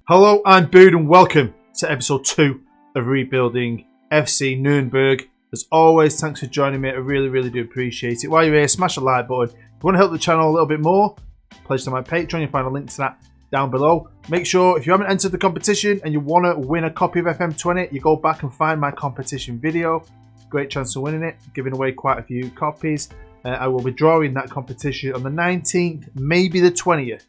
Hello, I'm Bood and welcome to episode 2 of Rebuilding FC Nurnberg. As always, thanks for joining me. I really do appreciate it. While you're here, smash the like button. If you want to help the channel a little bit more, pledge to my Patreon. You'll find a link to that down below. Make sure if you haven't entered the competition and you want to win a copy of FM20, you go back and find my competition video. Great chance of winning it. Giving away quite a few copies. I will be drawing that competition on the 19th, maybe the 20th.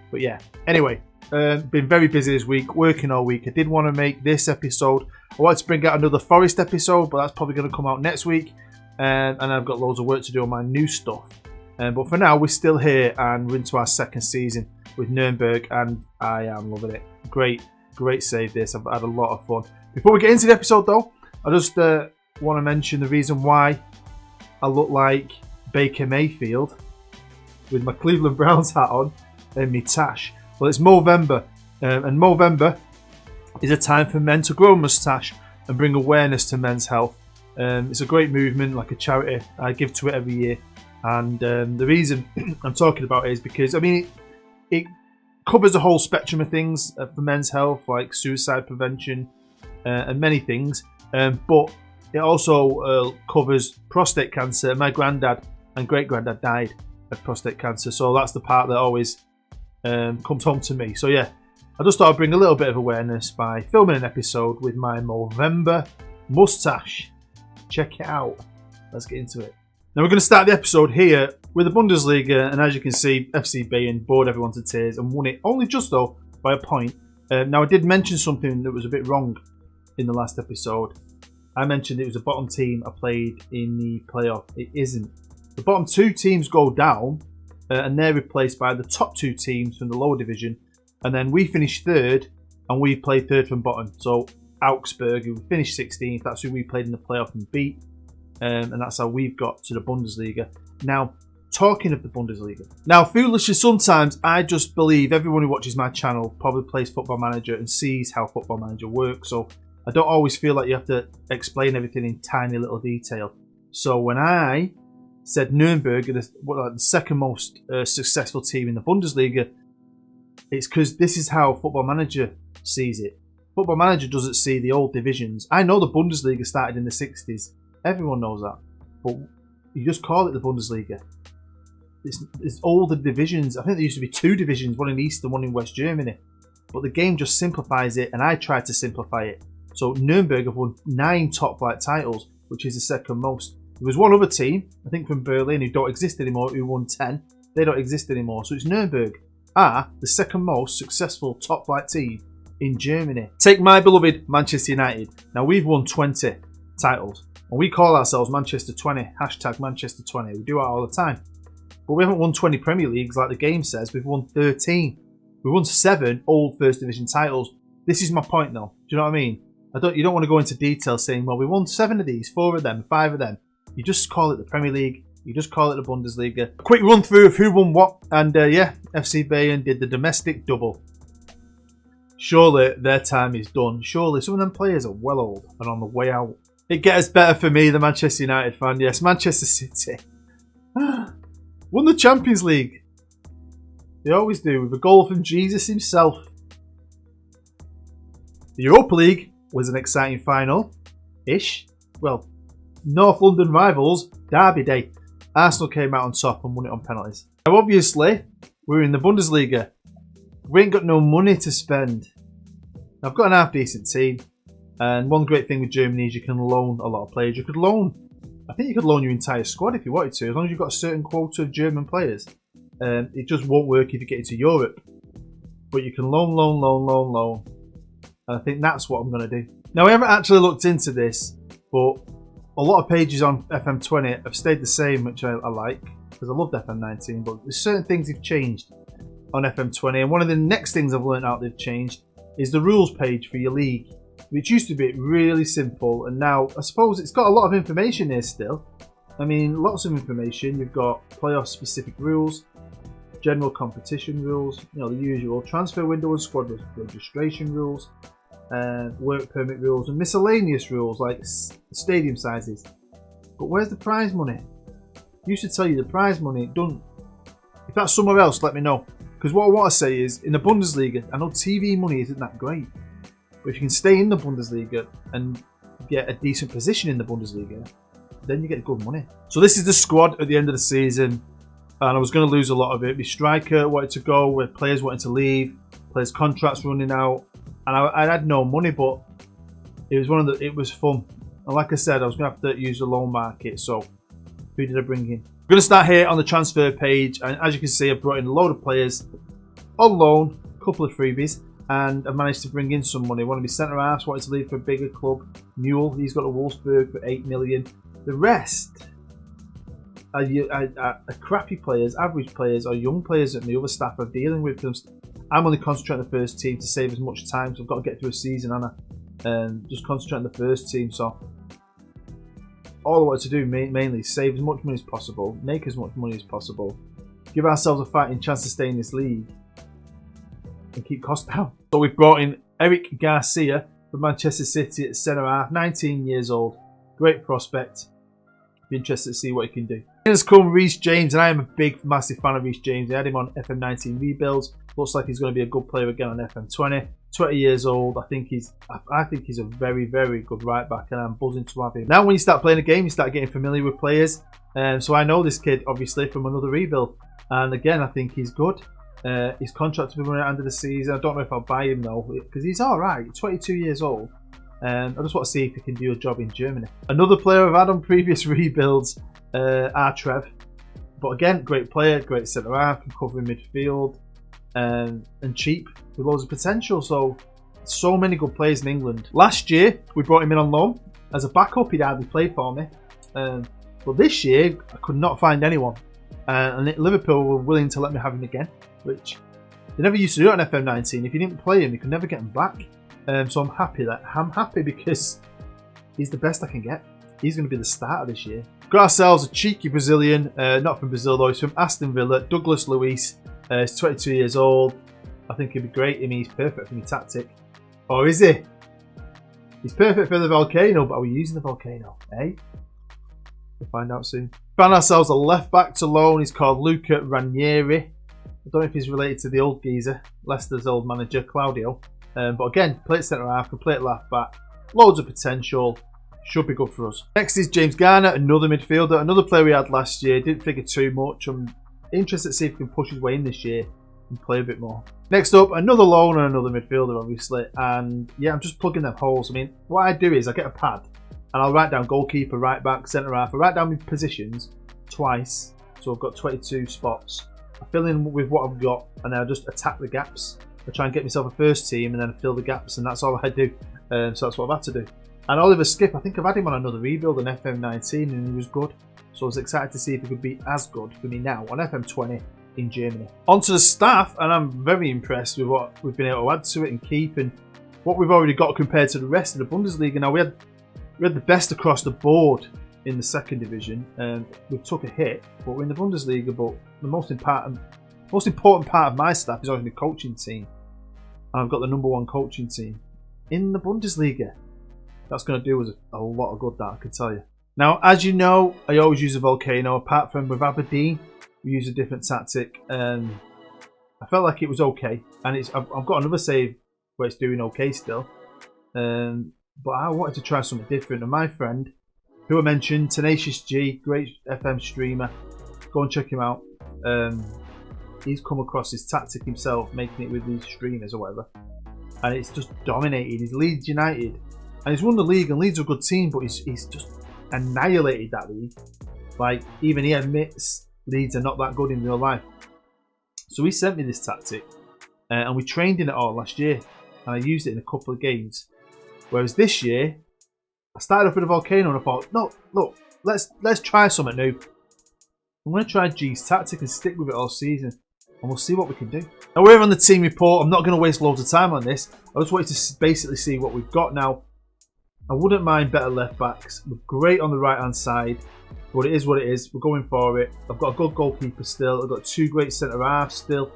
But yeah, anyway. Been very busy this week, working all week. I did want to make this episode. I wanted to bring out another Forest episode, but that's probably going to come out next week. And I've got loads of work to do on my new stuff. But for now, we're still here and we're into our second season with Nurnberg, and I am loving it. Great save this. I've had a lot of fun. Before we get into the episode though, I just want to mention the reason why I look like Baker Mayfield with my Cleveland Browns hat on and my tash. Well, it's Movember, and Movember is a time for men to grow a moustache and bring awareness to men's health. It's a great movement, like a charity. I give to it every year, and the reason I'm talking about it is because, I mean, it covers a whole spectrum of things for men's health, like suicide prevention and many things, but it also covers prostate cancer. My granddad and great-granddad died of prostate cancer, so that's the part that always comes home to me. So yeah, I just thought I'd bring a little bit of awareness by filming an episode with my Movember moustache. Check it out. Let's get into it. Now we're going to start the episode here with the Bundesliga, and as you can see, FC Bayern bored everyone to tears and won it only just though by a point. Now I did mention something that was a bit wrong in the last episode. I mentioned it was a bottom team I played in the playoff. It isn't. The bottom two teams go down, and they're replaced by the top two teams from the lower division, and then we finish third and we play third from bottom. So Augsburg, who finished 16th, that's who we played in the playoff and beat, and that's how we've got to the Bundesliga. Now, talking of the Bundesliga, now foolishly sometimes I just believe everyone who watches my channel probably plays Football Manager and sees how Football Manager works, so I don't always feel like you have to explain everything in tiny little detail. So when I said Nurnberg are the second most successful team in the Bundesliga, it's because this is how Football Manager sees it. Football Manager doesn't see the old divisions. I know the Bundesliga started in the 60s. Everyone knows that. But you just call it the Bundesliga. It's older divisions. I think there used to be 2 divisions, one in East and one in West Germany. But the game just simplifies it, and I tried to simplify it. So Nurnberg have won 9 top flight titles, which is the second most. There was one other team, I think from Berlin, who don't exist anymore, who won 10. They don't exist anymore. So it's Nurnberg are the second most successful top flight team in Germany. Take my beloved Manchester United. Now we've won 20 titles. And we call ourselves Manchester 20. Hashtag Manchester 20. We do it all the time. But we haven't won 20 Premier Leagues like the game says. We've won 13. We've won 7 old First Division titles. This is my point though. Do you know what I mean? You don't want to go into detail saying, well, we won 7 of these, 4 of them, 5 of them. You just call it the Premier League. You just call it the Bundesliga. A quick run through of who won what. And yeah, FC Bayern did the domestic double. Surely their time is done. Surely some of them players are well old and on the way out. It gets better for me, the Manchester United fan. Yes, Manchester City won the Champions League. They always do, with a goal from Jesus himself. The Europa League was an exciting final-ish. Well, North London rivals, Derby Day. Arsenal came out on top and won it on penalties. Now obviously, we're in the Bundesliga. We ain't got no money to spend. I've got an half decent team. And one great thing with Germany is you can loan a lot of players. I think you could loan your entire squad if you wanted to, as long as you've got a certain quota of German players. It just won't work if you get into Europe. But you can loan. And I think that's what I'm going to do. Now, we haven't actually looked into this, but a lot of pages on FM20 have stayed the same, which I like, because I loved FM19, but there's certain things have changed on FM20, and one of the next things I've learned out they've changed is the rules page for your league, which used to be really simple, and now I suppose it's got a lot of information here still. I mean, lots of information. You've got playoff specific rules, general competition rules, you know, the usual, transfer window and squad registration rules, work permit rules, and miscellaneous rules like stadium sizes. But where's the prize money? Used to tell you the prize money, it don't. If that's somewhere else, let me know. Because what I want to say is, in the Bundesliga, I know TV money isn't that great, but if you can stay in the Bundesliga and get a decent position in the Bundesliga, then you get good money. So this is the squad at the end of the season, and I was going to lose a lot of it. My striker wanted to go, where players wanted to leave, players' contracts running out, and I had no money, but it was fun. And like I said, I was going to have to use the loan market. So who did I bring in? I'm going to start here on the transfer page, and as you can see, I've brought in a load of players on loan, a couple of freebies, and I've managed to bring in some money. One of my centre halves wanted to leave for a bigger club, Mule. He's got to Wolfsburg for 8 million. The rest are crappy players, average players, or young players that the other staff are dealing with. I'm only concentrating on the first team to save as much time, so I've got to get through a season, and just concentrate on the first team. So all I want to do mainly is save as much money as possible, make as much money as possible, give ourselves a fighting chance to stay in this league, and keep costs down. So we've brought in Eric Garcia from Manchester City at centre half, 19 years old, great prospect. Be interested to see what he can do. In has come Reece James, and I am a big, massive fan of Reece James. I had him on FM19 rebuilds. Looks like he's going to be a good player again on FM20. 20 years old. I think he's a very, very good right back, and I'm buzzing to have him. Now, when you start playing a game, you start getting familiar with players. So I know this kid obviously from another rebuild, and again, I think he's good. His contract will be running at the end of the season. I don't know if I'll buy him though, because he's all right. 22 years old. I just want to see if he can do a job in Germany. Another player I've had on previous rebuilds, Trev. But again, great player, great centre half, can cover in midfield, and cheap with loads of potential. So many good players in England. Last year, we brought him in on loan as a backup. He'd hardly played for me. But this year, I could not find anyone. And Liverpool were willing to let me have him again, which they never used to do it on FM19. If you didn't play him, you could never get him back. So I'm happy because he's the best I can get. He's going to be the starter this year. Got ourselves a cheeky Brazilian, not from Brazil though, he's from Aston Villa, Douglas Luiz. He's 22 years old. I think he'd be great. I mean, he's perfect for my tactic. Oh, is he? He's perfect for the Volcano, but are we using the Volcano? Eh? We'll find out soon. Found ourselves a left back to loan. He's called Luca Ranieri. I don't know if he's related to the old geezer, Leicester's old manager, Claudio. But again, play at centre half, can play at left back. Loads of potential. Should be good for us. Next is James Garner, another midfielder. Another player we had last year. Didn't figure too much. I'm interested to see if he can push his way in this year and play a bit more. Next up, another loan and another midfielder, obviously. And yeah, I'm just plugging them holes. I mean, what I do is I get a pad and I'll write down goalkeeper, right back, centre half. I write down my positions twice. So I've got 22 spots. I fill in with what I've got and then I just attack the gaps. I try and get myself a first team and then fill the gaps, and that's all I do. So that's what I've had to do. And Oliver Skip, I think I've had him on another rebuild on FM19 and he was good. So I was excited to see if he could be as good for me now on FM20 in Germany. On to the staff, and I'm very impressed with what we've been able to add to it and keep, and what we've already got compared to the rest of the Bundesliga. Now we had the best across the board in the second division, and we took a hit, but we're in the Bundesliga. But the most important part of my staff is always the coaching team. And I've got the #1 coaching team in the Bundesliga. That's going to do us a lot of good, that I can tell you. Now, as you know, I always use a Volcano. Apart from with Aberdeen, we use a different tactic. I felt like it was okay, and I've got another save where it's doing okay still. But I wanted to try something different. And my friend, who I mentioned, Tenacious G, great FM streamer, go and check him out. He's come across his tactic himself, making it with these streamers or whatever, and it's just dominated. He's Leeds United, and he's won the league, and Leeds are a good team, but he's just annihilated that league. Like, even he admits Leeds are not that good in real life. So he sent me this tactic, and we trained in it all last year, and I used it in a couple of games. Whereas this year, I started off with a Volcano, and I thought, no, look, let's try something new. I'm going to try G's tactic and stick with it all season, and we'll see what we can do. Now we're on the team report. I'm not going to waste loads of time on this. I just wanted to basically see what we've got now. I wouldn't mind better left backs. We're great on the right hand side, but it is what it is. We're going for it. I've got a good goalkeeper still. I've got 2 great centre halves still.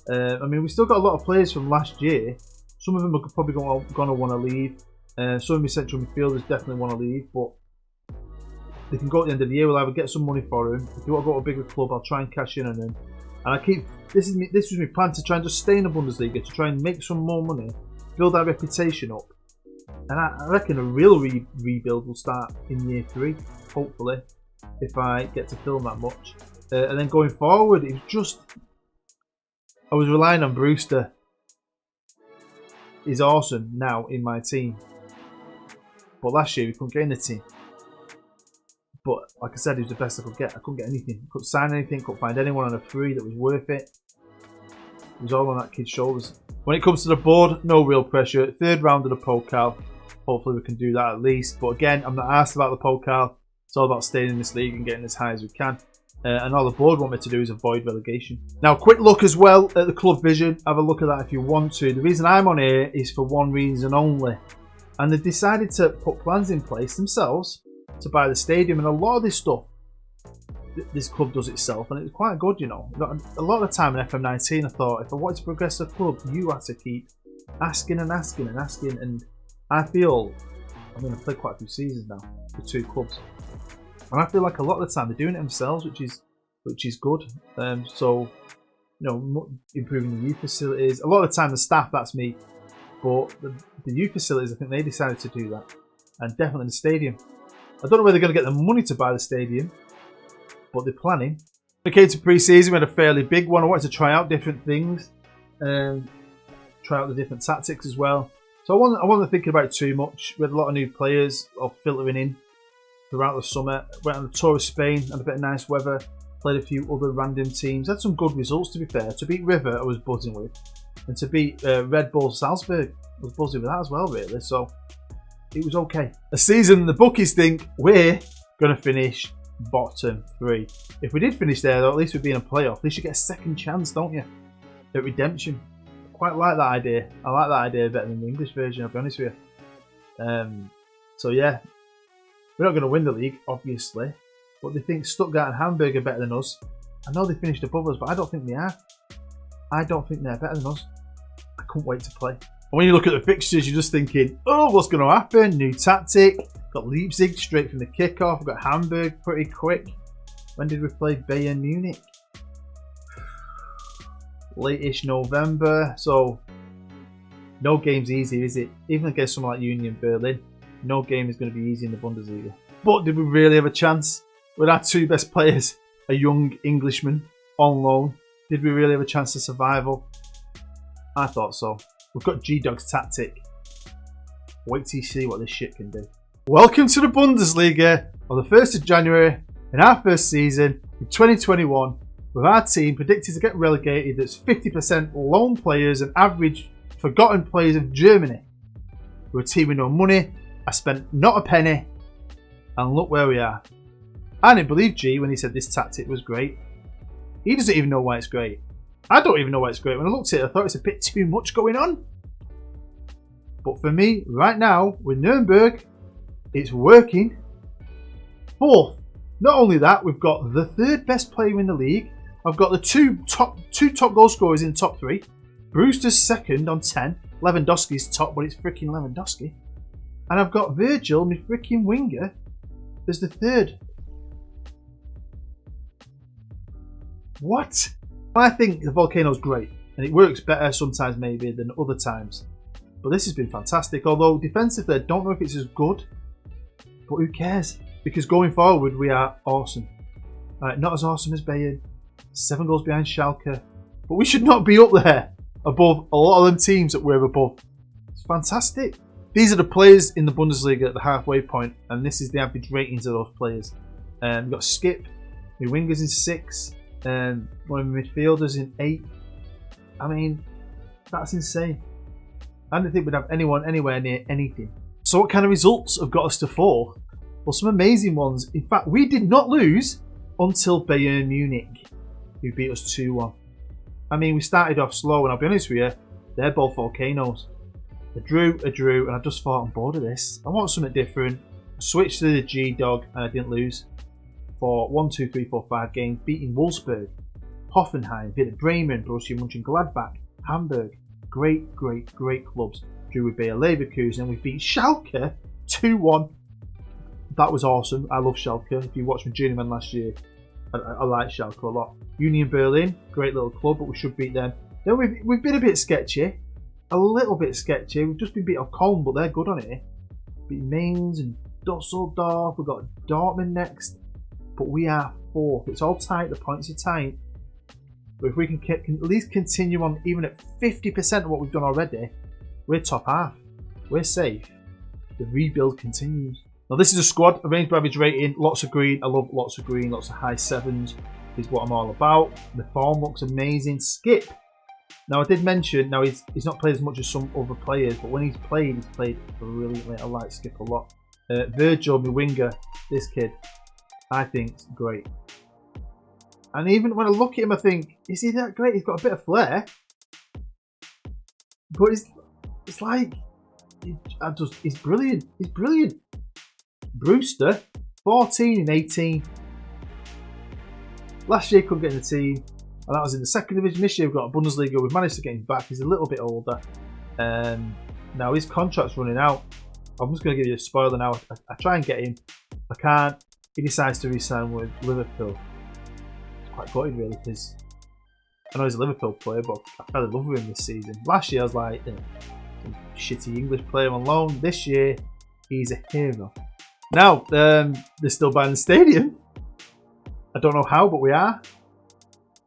I mean, we've still got a lot of players from last year. Some of them are probably going to want to leave. Some of my central midfielders definitely want to leave, but they can go at the end of the year. We'll either get some money for him. If you want to go to a bigger club, I'll try and cash in on him. And this was my plan to try and just stay in the Bundesliga, to try and make some more money, build that reputation up. And I reckon a real rebuild will start in year 3, hopefully, if I get to film that much. And then going forward, it was just, I was relying on Brewster. He's awesome now in my team. But last year, we couldn't get in the team. But like I said, he was the best I could get. I couldn't get anything. Couldn't sign anything. Couldn't find anyone on a free that was worth it. It was all on that kid's shoulders. When it comes to the board, no real pressure. 3rd round of the Pokal. Hopefully we can do that at least. But again, I'm not asked about the Pokal. It's all about staying in this league and getting as high as we can. And all the board want me to do is avoid relegation. Now, quick look as well at the club vision. Have a look at that if you want to. The reason I'm on here is for one reason only. And they've decided to put plans in place themselves to buy the stadium, and a lot of this stuff this club does itself, and it's quite good, you know. A lot of the time in FM19 I thought if I wanted to progress the club, you had to keep asking and asking and asking, and I feel, I mean, I've played quite a few seasons now for 2 clubs, and I feel like a lot of the time they're doing it themselves, which is good. So, you know, improving the youth facilities. A lot of the time the staff, that's me, but the youth facilities, I think they decided to do that, and definitely the stadium. I don't know where they're going to get the money to buy the stadium, but they're planning. When it came to pre-season, we had a fairly big one. I wanted to try out different things, try out the different tactics as well. So I wasn't thinking about it too much. We had a lot of new players filtering in throughout the summer. Went on a tour of Spain, had a bit of nice weather, played a few other random teams. Had some good results, to be fair. To beat River, I was buzzing with. And to beat Red Bull Salzburg, I was buzzing with that as well, really. So it was okay. A season the bookies think we're going to finish bottom 3. If we did finish there, though, at least we'd be in a playoff. At least you get a second chance, don't you? At redemption. I quite like that idea. I like that idea better than the English version, I'll be honest with you. So yeah, we're not going to win the league, obviously. But they think Stuttgart and Hamburg are better than us. I know they finished above us, but I don't think they are. I don't think they're better than us. I couldn't wait to play. When you look at the fixtures, you're just thinking, oh, what's going to happen? New tactic. Got Leipzig straight from the kickoff. We've got Hamburg pretty quick. When did we play Bayern Munich? Late-ish November. So, no game's easy, is it? Even against someone like Union Berlin, no game is going to be easy in the Bundesliga. But did we really have a chance? With our 2 best players, a young Englishman on loan, did we really have a chance of survival? I thought so. We've got G-Dog's tactic. Wait till you see what this shit can do. Welcome to the Bundesliga on the 1st of January in our first season in 2021, with our team predicted to get relegated. That's 50% loan players and average forgotten players of Germany. We're a team with no money. I spent not a penny, and look where we are. I didn't believe G when he said this tactic was great. He doesn't even know why it's great. I don't even know why it's great. When I looked at it, I thought it's a bit too much going on. But for me, right now, with Nurnberg, it's working. 4th. Not only that, we've got the 3rd best player in the league. I've got the two top goal scorers in the top 3. Brewster's 2nd on 10. Lewandowski's top, but it's freaking Lewandowski. And I've got Virgil, my freaking winger, as the 3rd. What? I think the VOLCANO's great, and it works better sometimes maybe than other times. But this has been fantastic, although defensively I don't know if it's as good, but who cares? Because going forward we are awesome. Not as awesome as Bayern, 7 goals behind Schalke, but we should not be up there above a lot of them teams that we're above. It's fantastic. These are the players in the Bundesliga at the halfway point, and this is the average ratings of those players. We've got Skip, my wingers in 6, and one of the midfielders in 8. I mean, that's insane. I didn't think we'd have anyone anywhere near anything. So what kind of results have got us to 4th? Well, some amazing ones. In fact, we did not lose until Bayern Munich, who beat us 2-1. I mean, we started off slow, and I'll be honest with you, they're both volcanoes. A drew, and I just thought, I'm bored of this. I want something different. I switched to the G-Dog, and I didn't lose. For 1, 2, 3, 4, 5 games, beating Wolfsburg, Hoffenheim, Werder Bremen, Borussia Mönchengladbach, Hamburg. Great clubs. Drew with Bayer Leverkusen, and we beat Schalke 2-1. that was awesome. I love Schalke. If you watched my JOURNEYMAN last year, I like Schalke a lot. Union Berlin, great little club, but we should beat them. Then we've been a bit sketchy. A little bit sketchy. We've just been beat off Köln, but they're good on it. Beat Mainz and Dusseldorf. We've got Dortmund next. But we are 4th. It's all tight. The points are tight. But if we can at least continue on even at 50% of what we've done already, we're top half. We're safe. The rebuild continues. Now this is a squad, arranged by average rating, lots of green. I love lots of green, lots of high 7s is what I'm all about. The form looks amazing. Skip. Now I did mention, now he's not played as much as some other players, but when he's played brilliantly. I like Skip a lot. Virgil, my winger, this kid, I think is great. And even when I look at him, I think, is he that great? He's got a bit of flair. But it's like, he's brilliant. He's brilliant. Brewster, 14 in 18. Last year couldn't get in the team, and that was in the 2nd division. This year we've got a Bundesliga. We've managed to get him back. He's a little bit older. Now his contract's running out. I'm just going to give you a spoiler now. I try and get him. I can't. He decides to re-sign with Liverpool. It's quite gutted really, because I know he's a Liverpool player, but I fell in love with him this season. Last year I was like, some shitty English player on loan. This year he's a hero. Now they're still buying the stadium. I don't know how, but we are.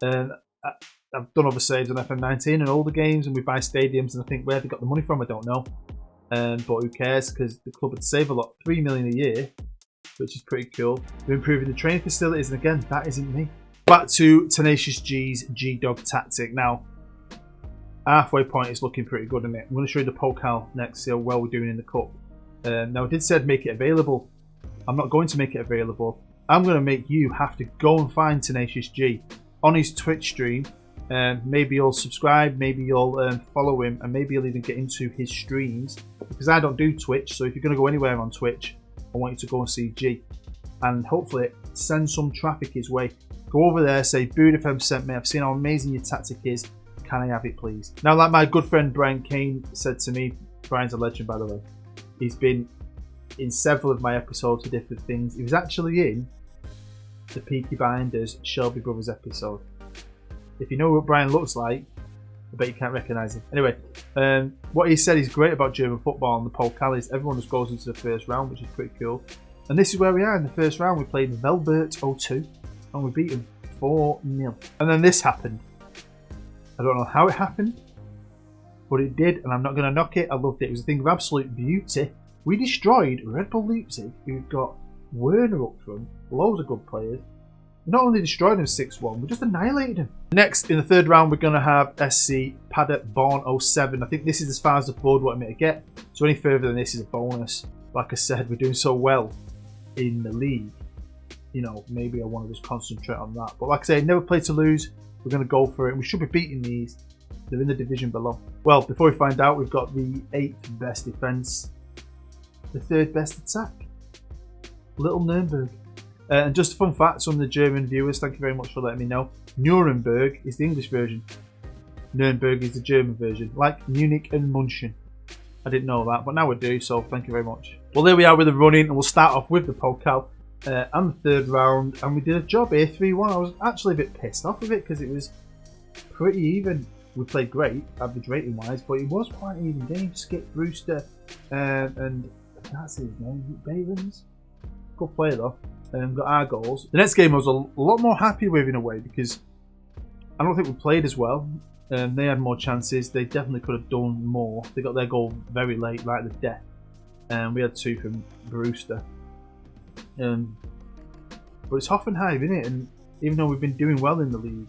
I've done other saves on FM19 and older games, and we buy stadiums, and I think where they got the money from, I don't know. But who cares, because the club would save a lot, 3 million a year, which is pretty cool. We're improving the training facilities, and again, that isn't me. Back to Tenacious G's G-Dog tactic. Now, halfway point is looking pretty good, isn't it? I'm going to show you the Pokal next, see how well we're doing in the cup. Now, I did say I'd make it available. I'm not going to make it available. I'm going to make you have to go and find Tenacious G on his Twitch stream. Maybe you'll subscribe, maybe you'll follow him, and maybe you'll even get into his streams, because I don't do Twitch. So if you're going to go anywhere on Twitch, I want you to go and see G, and hopefully send some traffic his way. Go over there, say Bood FM sent me, I've seen how amazing your tactic is, can I have it please? Now, like my good friend Brian Kane said to me, Brian's a legend by the way, he's been in several of my episodes for different things. He was actually in the Peaky Blinders Shelby Brothers episode. If you know what Brian looks like, I bet you can't recognise him. Anyway, what he said is great about German football and the Pokal is everyone just goes into the first round, which is pretty cool. And this is where we are in the first round. We played Velbert 02 and we beat them 4-0. And then this happened. I don't know how it happened, but it did, and I'm not going to knock it. I loved it. It was a thing of absolute beauty. We destroyed Red Bull Leipzig, who've got Werner up front, loads of good players. We not only destroyed him 6-1, we just annihilated him. Next, in the third round, we're going to have SC Paderborn 07. I think this is as far as the board wanted me to get. So any further than this is a bonus. Like I said, we're doing so well in the league. You know, maybe I want to just concentrate on that. But like I say, never play to lose. We're going to go for it. We should be beating these. They're in the division below. Well, before we find out, we've got the 8th best defence, the 3rd best attack. Little Nurnberg. And just a fun fact, some of the German viewers, thank you very much for letting me know. Nuremberg is the English version. Nurnberg is the German version, like Munich and München. I didn't know that, but now we do, so thank you very much. Well, there we are with the running, and we'll start off with the Pokal and the third round, and we did a job here, 3-1. I was actually a bit pissed off with it because it was pretty even. We played great, average rating wise, but it was quite an even game. Skip, Brewster, and that's his name, Bavens. Good player though. Got our goals. The next game I was a lot more happy with in a way because I don't think we played as well. They had more chances. They definitely could have done more. They got their goal very late, right at the death. And we had 2 from Brewster. But it's Hoffenheim, isn't it? And even though we've been doing well in the league,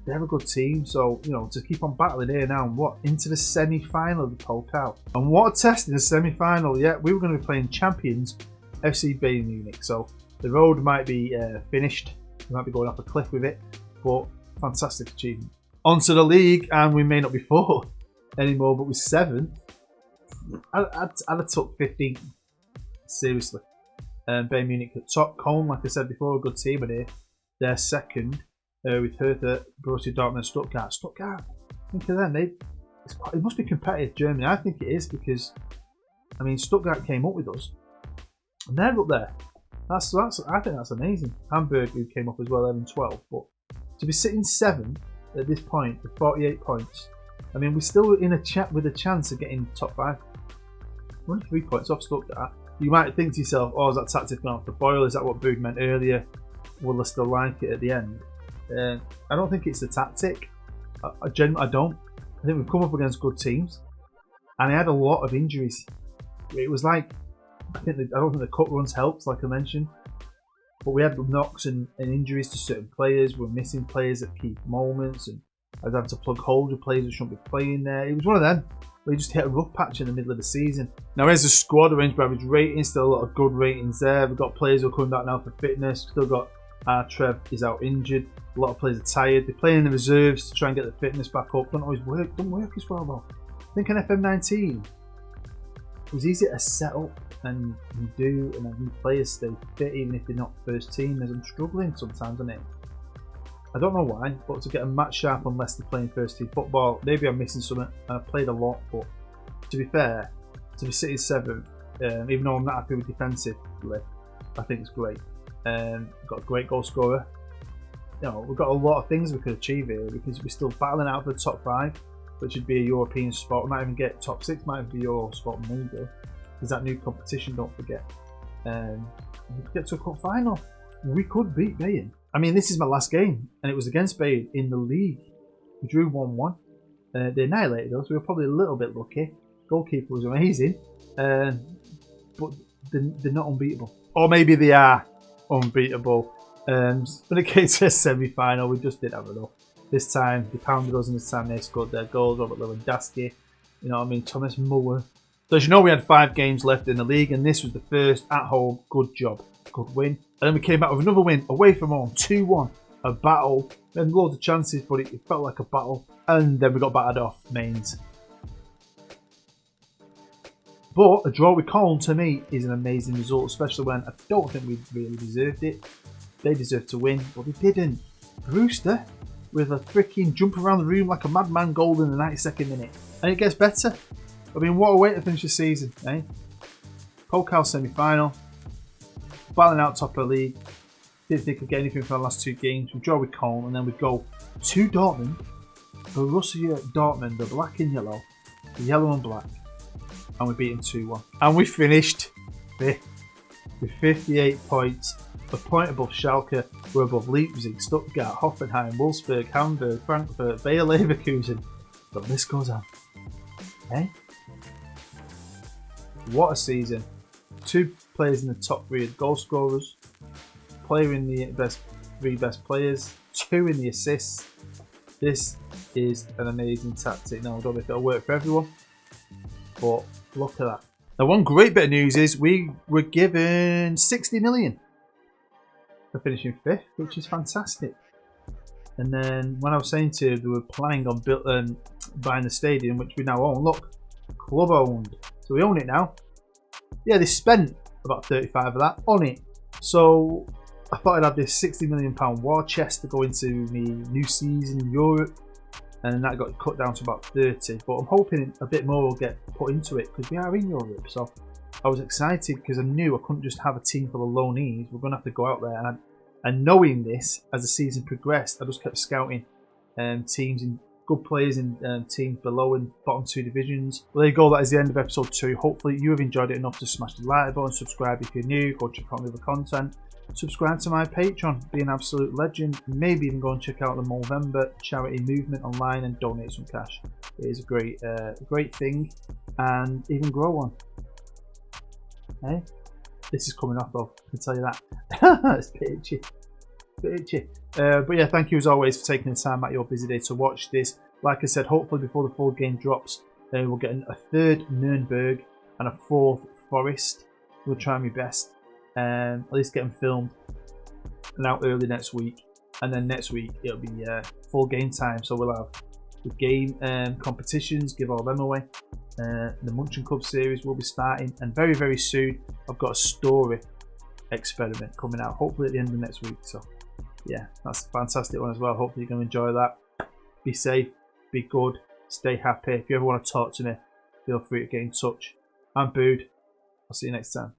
they're a good team. So, you know, to keep on battling here now and what? Into the semi-final of the Pokal. And what a test in the semi-final. Yeah, we were going to be playing champions FC Bayern Munich. So the road might be finished. We might be going off a cliff with it. But fantastic achievement. On to the league, and we may not be 4th anymore, but we're 7th. I'd have took 15th. Seriously. Bayern Munich at top. Köln, like I said before, a good team in here. They're 2nd. With Hertha, Borussia Dortmund, Stuttgart. Stuttgart, think of them. It must be competitive, Germany. I think it is because, I mean, Stuttgart came up with us. And they're up there. I think that's amazing. Hamburg, who came up as well, 11-12. But to be sitting 7th at this point with 48 points, I mean, we're still in a chat with a chance of getting top 5. We're only 3 points off Stuttgart. You might think to yourself, oh, is that tactic going off the boil? Is that what Bood meant earlier? Will they still like it at the end? I don't think it's the tactic. I don't. I think we've come up against good teams. And I had a lot of injuries. It was like, I don't think the cut runs helped, like I mentioned. But we had knocks and injuries to certain players. We're missing players at key moments. And I was having to plug holes with players who shouldn't be playing there. It was one of them. We just hit a rough patch in the middle of the season. Now here's the squad arranged by average rating. Still a lot of good ratings there. We've got players who are coming back now for fitness. Still got Trev is out injured. A lot of players are tired. They're playing in the reserves to try and get the fitness back up. Don't always work. Don't work as well though. I think an FM19 it was easy to set up and do and have new players stay fit even if they're not first team. As I'm struggling sometimes, isn't it? I don't know why, but to get a match sharp unless they're playing first team football, maybe I'm missing something. I've played a lot, but to be fair, to be sitting 7th, even though I'm not happy with defensively, I think it's great. We've got a great goal scorer. You know, we've got a lot of things we could achieve here because we're still battling out for the top 5, which would be a European spot. We might even get top 6, might even be Euro spot maybe. There's that new competition, don't forget. We could get to a cup final. We could beat Bayern. I mean, this is my last game, and it was against Bayern in the league. We drew 1-1. They annihilated us. We were probably a little bit lucky. Goalkeeper was amazing, but they're not unbeatable. Or maybe they are unbeatable. When it came to a semi-final, we just didn't have enough. This time, they pounded us, and this time they scored their goals. Robert Lewandowski, you know what I mean, Thomas Muller. So as you know, we had 5 games left in the league, and this was the first at-home good job, good win. And then we came back with another win away from home, 2-1, a battle. Then loads of chances, but it felt like a battle. And then we got battered off Mainz. But a draw with Cologne to me is an amazing result, especially when I don't think we really deserved it. They deserved to win, but they didn't. Brewster with a freaking jump around the room like a madman goal in the 92nd minute. And it gets better. I mean, what a way to finish the season, eh? Pokal semi-final. Battling out top of the league. Didn't think we'd get anything for the last 2 games. We draw with Cologne and then we go to Dortmund. Borussia Dortmund, the black and yellow. The yellow and black. And we beat them 2-1. And we finished 5th with 58 points. A point above Schalke. We're above Leipzig, Stuttgart, Hoffenheim, Wolfsburg, Hamburg, Frankfurt, Bayer Leverkusen. The list goes on. Eh? What a season. 2 players in the top 3 of goal scorers. Player in the 3 best players. 2 in the assists. This is an amazing tactic. Now, I don't know if it'll work for everyone, but look at that. Now, one great bit of news is we were given 60 million for finishing 5th, which is fantastic. And then when I was saying to you, they were planning on buying the stadium, which we now own. Look, club owned. So we own it now. Yeah, they spent about 35 of that on it. So I thought I'd have this £60 million war chest to go into the new season in Europe. And that got cut down to about 30. But I'm hoping a bit more will get put into it because we are in Europe. So I was excited because I knew I couldn't just have a team full of loanees. We're going to have to go out there. And knowing this, as the season progressed, I just kept scouting teams and good players in teams below in bottom 2 divisions. Well, there you go. That is the end of episode 2. Hopefully you have enjoyed it enough to smash the like button, subscribe if you're new, go check out the other content. Subscribe to my Patreon, be an absolute legend. Maybe even go and check out the Movember charity movement online and donate some cash. It is a great thing, and even grow one. Hey, this is coming off though, I can tell you that. It's a bit itchy. But yeah, thank you as always for taking the time out of your busy day to watch this. Like I said, hopefully before the full game drops, we'll get a 3rd Nurnberg and a 4th Forest. We'll try my best. At least get them filmed and out early next week, and then next week it'll be full game time, so we'll have the game competitions, give all them away. The Munchen Club series will be starting, and very very soon I've got a story experiment coming out, hopefully at the end of next week. So yeah, that's a fantastic one as well. Hopefully you're going to enjoy that. Be safe, be good, stay happy. If you ever want to talk to me, feel free to get in touch. I'm Bood. I'll see you next time.